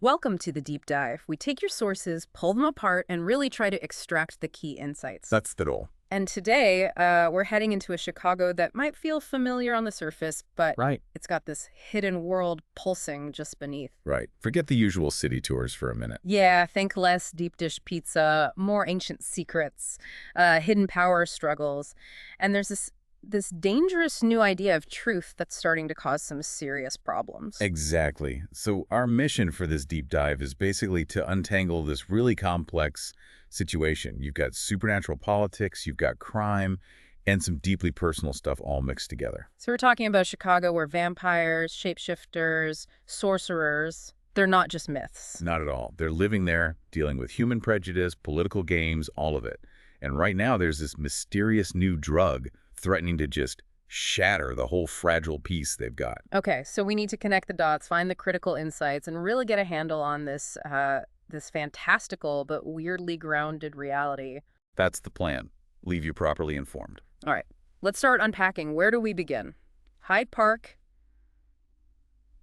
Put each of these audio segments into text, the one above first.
Welcome to the deep dive. We take your sources, pull them apart, and really try to extract the key insights. That's the goal. And today, we're heading into a Chicago that might feel familiar on the surface, but Right. it's got this hidden world pulsing just beneath. Right. Forget the usual city tours for a minute. Yeah, think less deep dish pizza, more ancient secrets, hidden power struggles, and there's this dangerous new idea of truth that's starting to cause some serious problems. Exactly. So our mission for this deep dive is basically to untangle this really complex situation. You've got supernatural politics, you've got crime, and some deeply personal stuff all mixed together. So we're talking about Chicago where vampires, shapeshifters, sorcerers, they're not just myths. Not at all. They're living there, dealing with human prejudice, political games, all of it. And right now there's this mysterious new drug threatening to just shatter the whole fragile piece they've got. Okay, so we need to connect the dots, find the critical insights, and really get a handle on this fantastical but weirdly grounded reality. That's the plan. Leave you properly informed. All right, let's start unpacking. Where do we begin? Hyde Park,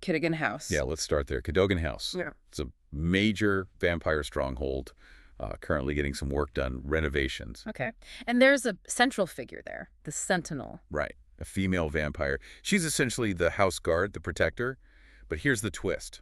Kiddigan House. Yeah, let's start there. Cadogan House. Yeah. It's a major vampire stronghold, currently getting some work done, renovations. Okay. And there's a central figure there, the Sentinel. Right, a female vampire. She's essentially the house guard, the protector. But here's the twist.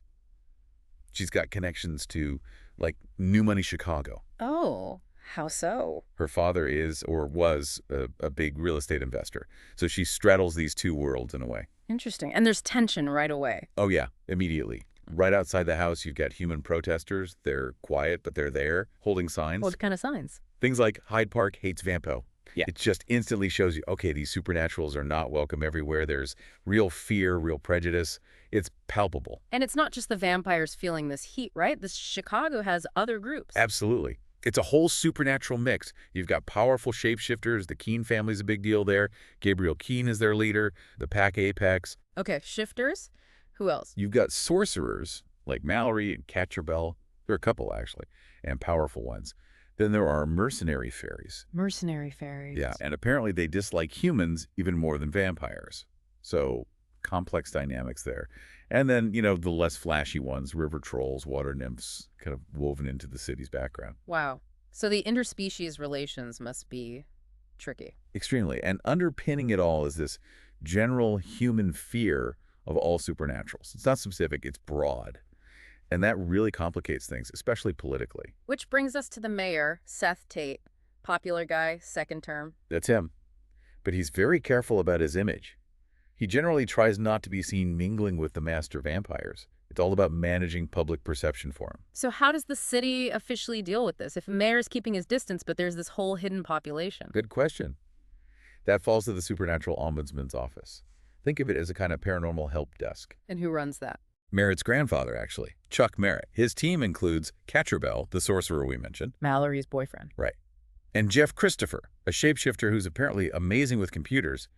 She's got connections to, like, New Money Chicago. Oh, how so? Her father is, or was, a big real estate investor. So she straddles these two worlds in a way. Interesting. And there's tension right away. Oh, yeah, immediately. Right outside the house, you've got human protesters. They're quiet, but they're there, holding signs. What kind of signs? Things like Hyde Park hates Vampo. Yeah. It just instantly shows you, okay, these supernaturals are not welcome everywhere. There's real fear, real prejudice. It's palpable. And it's not just the vampires feeling this heat, right? This Chicago has other groups. Absolutely. It's a whole supernatural mix. You've got powerful shapeshifters. The Keene family's a big deal there. Gabriel Keene is their leader. The Pack Apex. Okay, shifters? Who else? You've got sorcerers like Mallory and Catcherbell. There are a couple, actually, and powerful ones. Then there are mercenary fairies. Mercenary fairies. Yeah, and apparently they dislike humans even more than vampires. So complex dynamics there. And then, the less flashy ones, river trolls, water nymphs, kind of woven into the city's background. Wow. So the interspecies relations must be tricky. Extremely. And underpinning it all is this general human fear of all supernaturals. It's not specific, it's broad. And that really complicates things, especially politically. Which brings us to the mayor, Seth Tate. Popular guy, second term. That's him. But he's very careful about his image. He generally tries not to be seen mingling with the master vampires. It's all about managing public perception for him. So how does the city officially deal with this? If a mayor's keeping his distance, but there's this whole hidden population. Good question. That falls to the Supernatural Ombudsman's office. Think of it as a kind of paranormal help desk. And who runs that? Merritt's grandfather, actually, Chuck Merritt. His team includes Catcherbell, the sorcerer we mentioned. Mallory's boyfriend. Right. And Jeff Christopher, a shapeshifter who's apparently amazing with computers.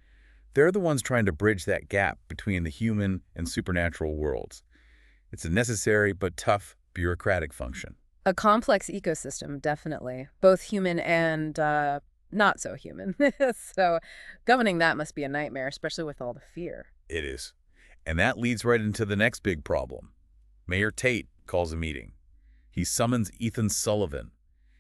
They're the ones trying to bridge that gap between the human and supernatural worlds. It's a necessary but tough bureaucratic function. A complex ecosystem, definitely. Both human and not so human. So governing that must be a nightmare, especially with all the fear. It is. And that leads right into the next big problem. Mayor Tate calls a meeting. He summons Ethan Sullivan.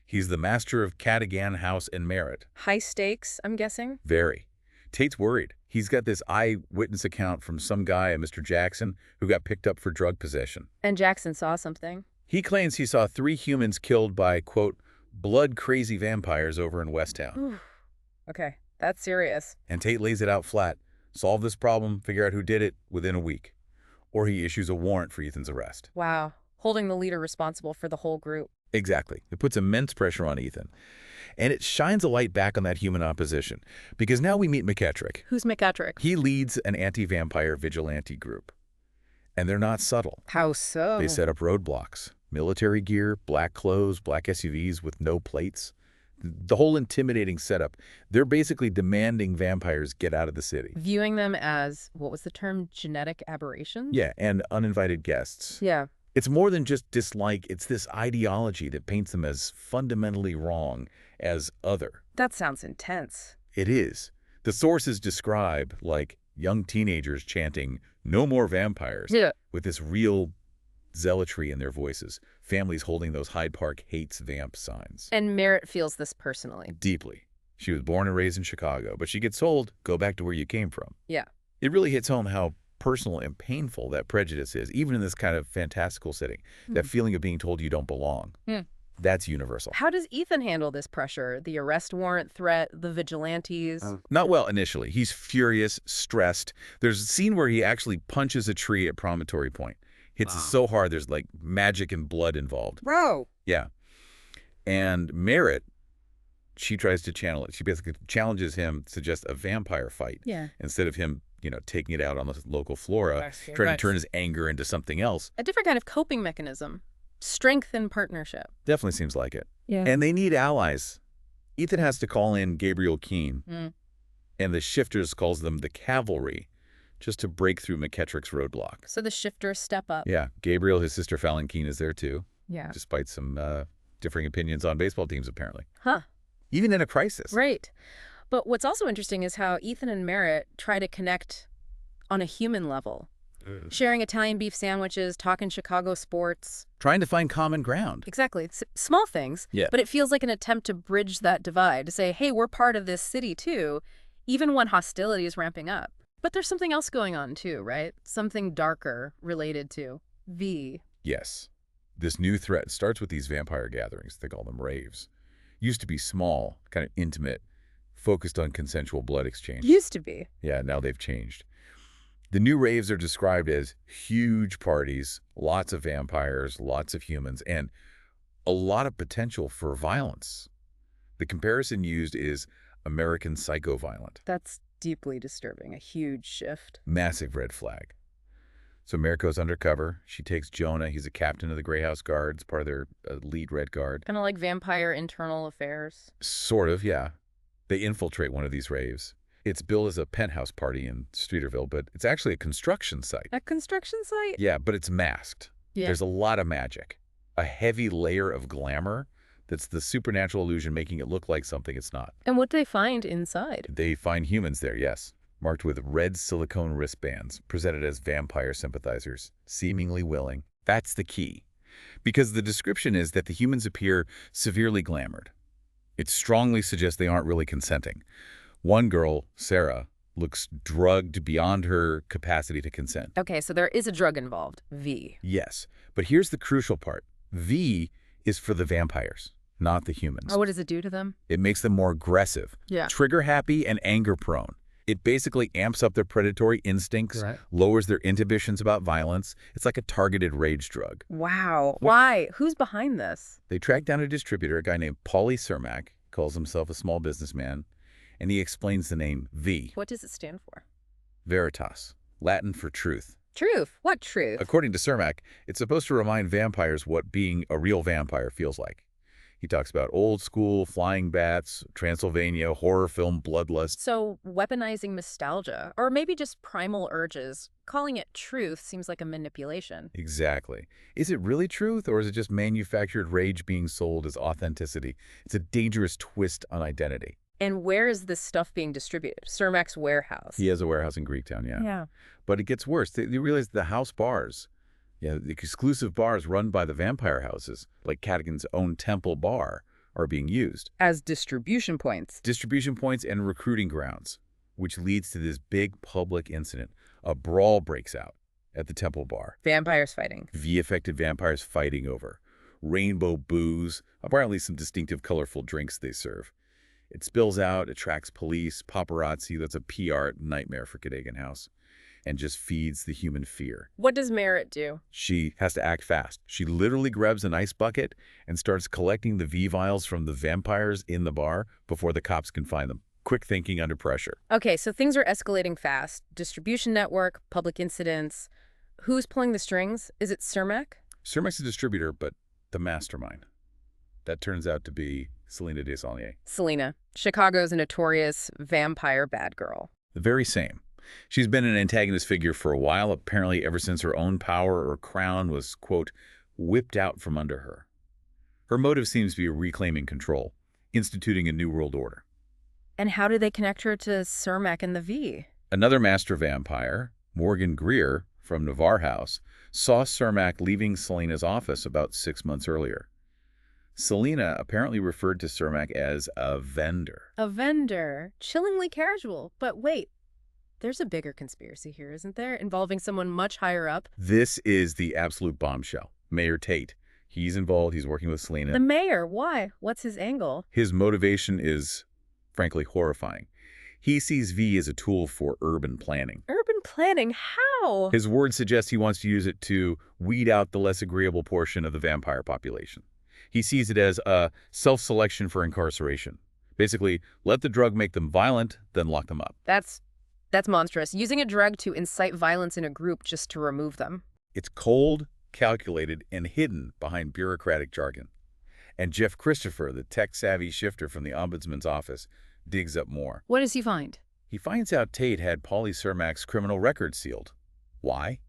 He's the master of Cadogan House and Merritt. High stakes, I'm guessing? Very. Tate's worried. He's got this eyewitness account from some guy, a Mr. Jackson, who got picked up for drug possession. And Jackson saw something? He claims he saw 3 humans killed by, quote, blood-crazy vampires over in Westtown. Ooh. Okay, that's serious. And Tate lays it out flat. Solve this problem, figure out who did it within a week. Or he issues a warrant for Ethan's arrest. Wow. Holding the leader responsible for the whole group. Exactly. It puts immense pressure on Ethan. And it shines a light back on that human opposition. Because now we meet McKettrick. Who's McKettrick? He leads an anti-vampire vigilante group. And they're not subtle. How so? They set up roadblocks. Military gear, black clothes, black SUVs with no plates. The whole intimidating setup. They're basically demanding vampires get out of the city. Viewing them as, what was the term, genetic aberrations? Yeah, and uninvited guests. Yeah. It's more than just dislike. It's this ideology that paints them as fundamentally wrong, as other. That sounds intense. It is. The sources describe, like, young teenagers chanting, "No more vampires," Yeah. with this real zealotry in their voices, families holding those Hyde Park hates vamp signs. And Merritt feels this personally. Deeply. She was born and raised in Chicago, but she gets told, go back to where you came from. Yeah. It really hits home how personal and painful that prejudice is, even in this kind of fantastical setting. That feeling of being told you don't belong. That's universal. How does Ethan handle this pressure? The arrest warrant threat, the vigilantes? Not well initially. He's furious, stressed. There's a scene where he actually punches a tree at Promontory Point. Hits it so hard there's like magic and blood involved. Bro! Yeah. And Merritt, she tries to channel it. She basically challenges him to just a vampire fight. Yeah. Instead of him, taking it out on the local flora, trying to turn his anger into something else. A different kind of coping mechanism. Strength and partnership. Definitely seems like it. Yeah. And they need allies. Ethan has to call in Gabriel Keene, and the Shifters calls them the Cavalry, just to break through McKettrick's roadblock. So the Shifters step up. Yeah. Gabriel, his sister Fallon Keene, is there too. Yeah. Despite some differing opinions on baseball teams, apparently. Huh. Even in a crisis. Right. But what's also interesting is how Ethan and Merritt try to connect on a human level. Sharing Italian beef sandwiches, talking Chicago sports. Trying to find common ground. Exactly. Small things. Yeah. But it feels like an attempt to bridge that divide, to say, hey, we're part of this city too, even when hostility is ramping up. But there's something else going on too, right? Something darker related to V. Yes. This new threat starts with these vampire gatherings. They call them raves. Used to be small, kind of intimate, focused on consensual blood exchange. Used to be. Yeah, now they've changed. The new raves are described as huge parties, lots of vampires, lots of humans, and a lot of potential for violence. The comparison used is American Psycho-Violent. That's deeply disturbing. A huge shift. Massive red flag. So Merritt goes undercover. She takes Jonah. He's a captain of the Grey House Guards, part of their lead Red Guard. Kind of like vampire internal affairs. Sort of, yeah. They infiltrate one of these raves. It's billed as a penthouse party in Streeterville, but it's actually a construction site. A construction site? Yeah, but it's masked. Yeah. There's a lot of magic. A heavy layer of glamour that's the supernatural illusion making it look like something it's not. And what do they find inside? They find humans there, yes. Marked with red silicone wristbands, presented as vampire sympathizers, seemingly willing. That's the key. Because the description is that the humans appear severely glamored. It strongly suggests they aren't really consenting. One girl, Sarah, looks drugged beyond her capacity to consent. Okay, so there is a drug involved. V. Yes, but here's the crucial part. V is for the vampires, not the humans. Oh, what does it do to them? It makes them more aggressive, Yeah. trigger-happy, and anger-prone. It basically amps up their predatory instincts, lowers their inhibitions about violence. It's like a targeted rage drug. Wow. Why? Who's behind this? They track down a distributor, a guy named Paulie Cermak, calls himself a small businessman, and he explains the name V. What does it stand for? Veritas, Latin for truth. Truth. What truth? According to Cermak, it's supposed to remind vampires what being a real vampire feels like. He talks about old school, flying bats, Transylvania, horror film bloodlust. So weaponizing nostalgia, or maybe just primal urges, calling it truth seems like a manipulation. Exactly. Is it really truth, or is it just manufactured rage being sold as authenticity? It's a dangerous twist on identity. And where is this stuff being distributed? Cermak's warehouse. He has a warehouse in Greektown, yeah. Yeah. But it gets worse. They realize the house bars, the exclusive bars run by the vampire houses, like Cadigan's own Temple Bar, are being used. As distribution points. Distribution points and recruiting grounds, which leads to this big public incident. A brawl breaks out at the Temple Bar. Vampires fighting. V-affected vampires fighting over rainbow booze, apparently some distinctive colorful drinks they serve. It spills out, attracts police, paparazzi. That's a PR nightmare for Cadogan House, and just feeds the human fear. What does Merritt do? She has to act fast. She literally grabs an ice bucket and starts collecting the V-vials from the vampires in the bar before the cops can find them. Quick thinking under pressure. Okay, so things are escalating fast. Distribution network, public incidents. Who's pulling the strings? Is it Cermak? Cermak's a distributor, but the mastermind. That turns out to be Selena Desaulniers. Selena, Chicago's notorious vampire bad girl. The very same. She's been an antagonist figure for a while, apparently ever since her own power or crown was, quote, whipped out from under her. Her motive seems to be reclaiming control, instituting a new world order. And how do they connect her to Cermak and the V? Another master vampire, Morgan Greer, from Navarre House, saw Cermak leaving Selena's office about 6 months earlier. Selena apparently referred to Cermak as a vendor. A vendor. Chillingly casual. But wait, there's a bigger conspiracy here, isn't there? Involving someone much higher up. This is the absolute bombshell. Mayor Tate. He's involved. He's working with Selena. The mayor? Why? What's his angle? His motivation is, frankly, horrifying. He sees V as a tool for urban planning. Urban planning? How? His words suggest he wants to use it to weed out the less agreeable portion of the vampire population. He sees it as a self-selection for incarceration. Basically, let the drug make them violent, then lock them up. That's monstrous. Using a drug to incite violence in a group just to remove them. It's cold, calculated, and hidden behind bureaucratic jargon. And Jeff Christopher, the tech-savvy shifter from the Ombudsman's office, digs up more. What does he find? He finds out Tate had Paulie Cermak's criminal record sealed. Why?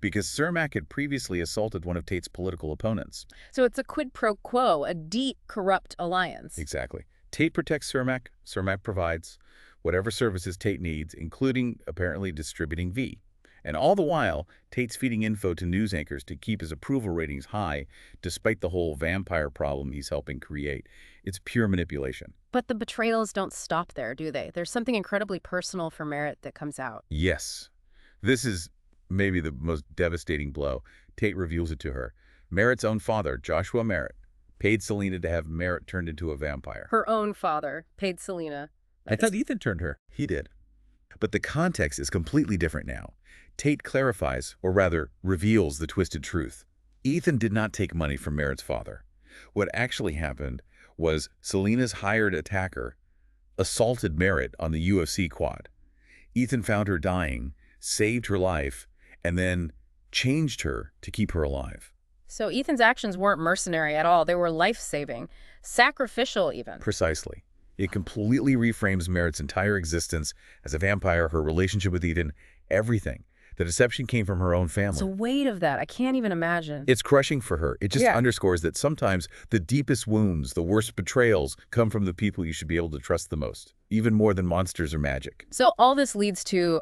Because Cermak had previously assaulted one of Tate's political opponents. So it's a quid pro quo, a deep, corrupt alliance. Exactly. Tate protects Cermak, Cermak provides whatever services Tate needs, including, apparently, distributing V. And all the while, Tate's feeding info to news anchors to keep his approval ratings high, despite the whole vampire problem he's helping create. It's pure manipulation. But the betrayals don't stop there, do they? There's something incredibly personal for Merritt that comes out. Yes. This is maybe the most devastating blow. Tate reveals it to her. Merritt's own father, Joshua Merritt, paid Selena to have Merritt turned into a vampire. Her own father paid Selena. I thought Ethan turned her. He did. But the context is completely different now. Tate clarifies, or rather, reveals the twisted truth. Ethan did not take money from Merritt's father. What actually happened was Selena's hired attacker assaulted Merritt on the UFC quad. Ethan found her dying, saved her life, and then changed her to keep her alive. So Ethan's actions weren't mercenary at all. They were life-saving, sacrificial even. Precisely. It completely reframes Merritt's entire existence as a vampire, her relationship with Ethan, everything. The deception came from her own family. The weight of that, I can't even imagine. It's crushing for her. It just underscores that sometimes the deepest wounds, the worst betrayals, come from the people you should be able to trust the most, even more than monsters or magic. So all this leads to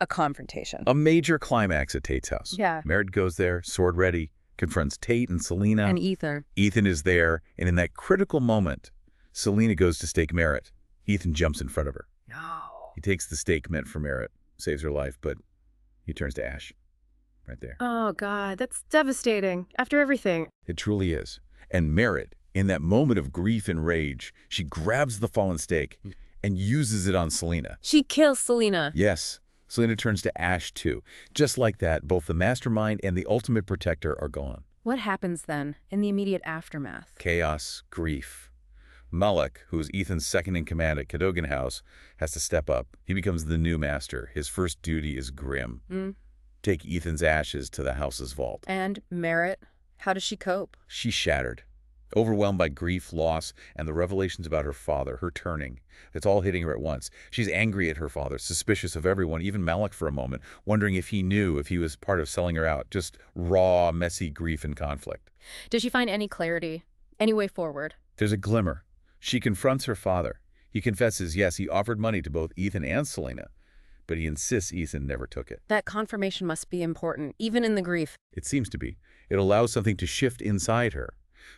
a confrontation. A major climax at Tate's house. Yeah. Merritt goes there, sword ready, confronts Tate and Selena. And Ethan. Ethan is there, and in that critical moment, Selena goes to stake Merritt. Ethan jumps in front of her. No. He takes the stake meant for Merritt, saves her life, but he turns to ash. Right there. Oh, God, that's devastating. After everything. It truly is. And Merritt, in that moment of grief and rage, she grabs the fallen stake and uses it on Selena. She kills Selena. Yes. Selena turns to ash, too. Just like that, both the mastermind and the ultimate protector are gone. What happens then, in the immediate aftermath? Chaos, grief. Malek, who is Ethan's second-in-command at Cadogan House, has to step up. He becomes the new master. His first duty is grim. Take Ethan's ashes to the house's vault. And Merritt, how does she cope? She's shattered, overwhelmed by grief, loss, and the revelations about her father, her turning. It's all hitting her at once. She's angry at her father, suspicious of everyone, even Malek for a moment, wondering if he knew, if he was part of selling her out. Just raw, messy grief and conflict. Does she find any clarity, any way forward? There's a glimmer. She confronts her father. He confesses, yes, he offered money to both Ethan and Selena, but he insists Ethan never took it. That confirmation must be important, even in the grief. It seems to be. It allows something to shift inside her.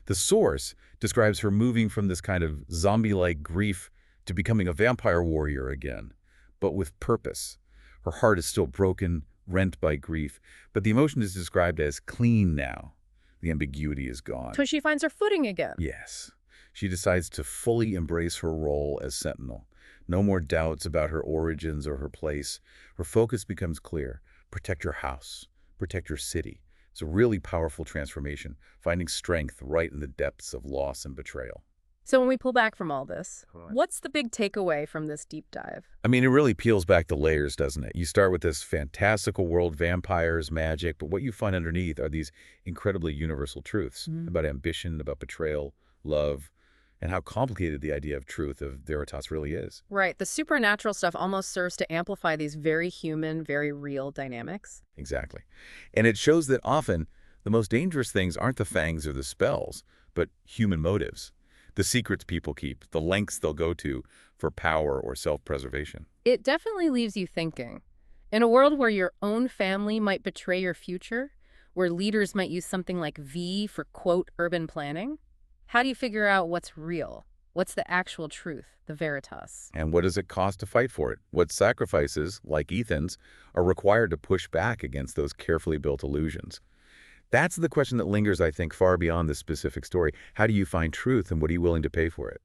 The source describes her moving from this kind of zombie-like grief to becoming a vampire warrior again, but with purpose. Her heart is still broken, rent by grief, but the emotion is described as clean now. The ambiguity is gone. So she finds her footing again. Yes. She decides to fully embrace her role as Sentinel. No more doubts about her origins or her place. Her focus becomes clear. Protect your house. Protect your city. It's a really powerful transformation, finding strength right in the depths of loss and betrayal. So when we pull back from all this, what's the big takeaway from this deep dive? I mean, it really peels back the layers, doesn't it? You start with this fantastical world, vampires, magic, but what you find underneath are these incredibly universal truths about ambition, about betrayal, love, and how complicated the idea of truth of Veritas really is. Right. The supernatural stuff almost serves to amplify these very human, very real dynamics. Exactly. And it shows that often the most dangerous things aren't the fangs or the spells, but human motives. The secrets people keep, the lengths they'll go to for power or self-preservation. It definitely leaves you thinking. In a world where your own family might betray your future, where leaders might use something like V for, quote, urban planning, how do you figure out what's real? What's the actual truth, the veritas? And what does it cost to fight for it? What sacrifices, like Ethan's, are required to push back against those carefully built illusions? That's the question that lingers, I think, far beyond this specific story. How do you find truth, and what are you willing to pay for it?